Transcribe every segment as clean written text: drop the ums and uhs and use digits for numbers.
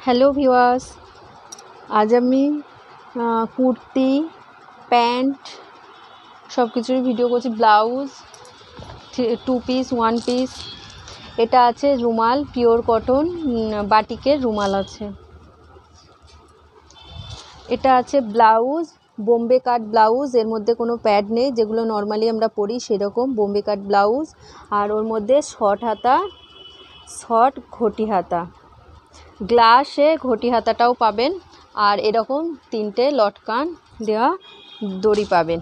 Hello viewers, আজ আমি kurti, pant সব কিছুরই ভিডিও করছি। Blouse, 2 piece, 1 piece. এটা আছে রুমাল, পিওর কটন বাটিকের রুমাল আছে। এটা আছে ব্লাউজ, বোম্বে কাট ব্লাউজ। এর মধ্যে কোনো প্যাড নেই, যেগুলো নর্মালি আমরা পরি সেরকম বোম্বে কাট ব্লাউজ। আর ওর মধ্যে শর্ট হাতা, শর্ট ঘটি হাতা, গ্লাসে ঘটি হাতাটাও পাবেন। আর এরকম 3টে লটকান দেওয়া দড়ি পাবেন।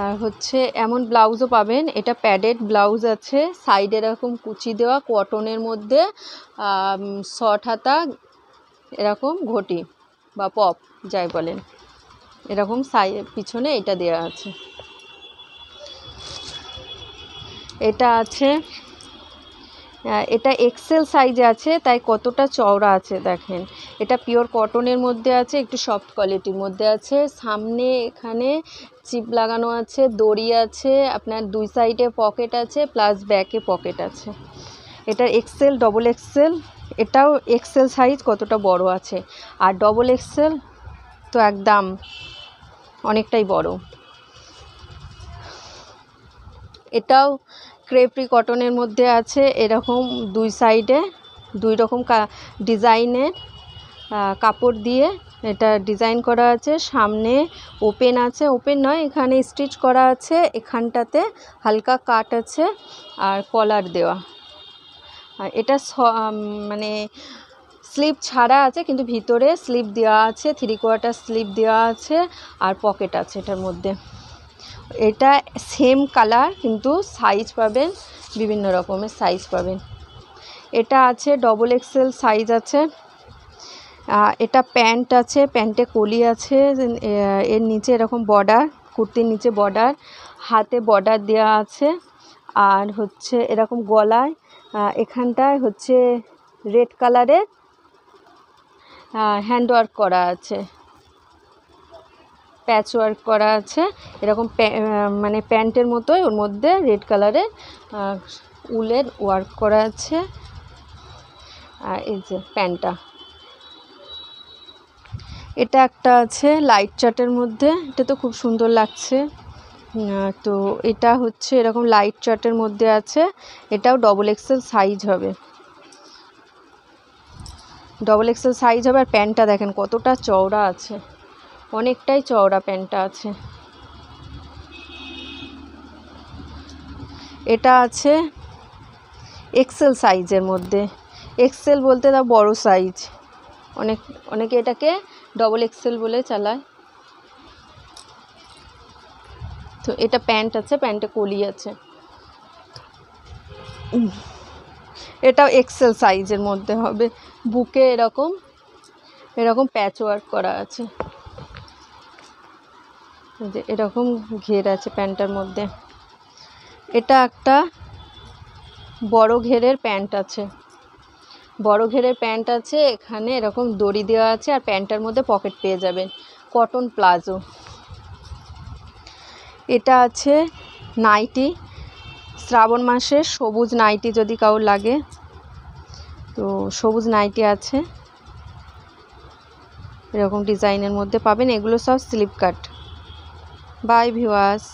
আর হচ্ছে এমন ব্লাউজও পাবেন, এটা প্যাডেড ব্লাউজ আছে, সাইডে এরকম কুচি দেওয়া কটনের মধ্যে শর্ট হাতা, এরকম ঘটি বা পপ যাই বলেন, এরকম পিছনে এটা দেওয়া আছে। এটা আছে, এটা এক্সেল সাইজে আছে, তাই কতটা চওড়া আছে দেখেন। এটা পিওর কটনের মধ্যে আছে, একটু সফট কোয়ালিটির মধ্যে আছে। সামনে এখানে চিপ লাগানো আছে, দড়ি আছে, আপনার 2 সাইডে পকেট আছে, প্লাস ব্যাকে পকেট আছে। এটা এক্সেল, ডবল এক্সেল। এটাও এক্সেল সাইজ কতটা বড় আছে, আর ডবল এক্সেল তো একদম অনেকটাই বড়। এটাও ক্রেপরি কটনের মধ্যে আছে, এরকম 2 সাইডে 2 রকম ডিজাইনের কাপড় দিয়ে এটা ডিজাইন করা আছে। সামনে ওপেন আছে, ওপেন নয়, এখানে স্টিচ করা আছে, এখানটাতে হালকা কাট আছে আর কলার দেওয়া। আর এটা মানে স্লিপ ছাড়া আছে, কিন্তু ভিতরে স্লিপ দেওয়া আছে, 3/4 স্লিপ দেওয়া আছে, আর পকেট আছে এটার মধ্যে। এটা সেম কালার, কিন্তু সাইজ পাবেন বিভিন্ন রকমের সাইজ পাবেন। এটা আছে ডবল এক্সেল সাইজ আছে। এটা প্যান্ট আছে, প্যান্টে কলি আছে, এর নিচে এরকম বর্ডার, কুর্তির নিচে বর্ডার, হাতে বর্ডার দেওয়া আছে। আর হচ্ছে এরকম গলায় এখানটায় হচ্ছে রেড কালারের হ্যান্ডওয়ার্ক করা আছে, প্যাচ ওয়ার্ক করা আছে। এরকম মানে প্যান্টের মতোই ওর মধ্যে রেড কালারের উলের ওয়ার্ক করা আছে। আর এই যে প্যান্টটা, এটা একটা আছে লাইট চার্টের মধ্যে, এটা তো খুব সুন্দর লাগছে। তো এটা হচ্ছে এরকম লাইট চার্টের মধ্যে আছে, এটাও ডবল এক্সেল সাইজ হবে, ডবল এক্সেল সাইজ হবে। আর প্যান্টটা দেখেন কতটা চওড়া আছে, অনেকটাই চওড়া প্যান্টটা আছে। এটা আছে এক্সেল সাইজের মধ্যে, এক্সেল বলতে তা বড় সাইজ, অনেকে এটাকে ডবল এক্সেল বলে চালায়। তো এটা প্যান্ট আছে, প্যান্টে কলি আছে। এটাও এক্সেল সাইজের মধ্যে হবে, বুকে এরকম প্যাচ ওয়ার্ক করা আছে, যে এরকম ঘের আছে প্যান্টটার মধ্যে। এটা একটা বড় ঘেরের প্যান্ট আছে, বড় ঘেরের প্যান্ট আছে, এখানে এরকম দড়ি দেওয়া আছে, আর প্যান্টটার মধ্যে পকেট পেয়ে যাবেন, কটন প্লাজো। এটা আছে নাইটি, শ্রাবণ মাসে সবুজ নাইটি যদি কারোর লাগে তো সবুজ নাইটি আছে, এরকম ডিজাইনের মধ্যে পাবেন। এগুলো সব স্লিপ কাট। By viewers.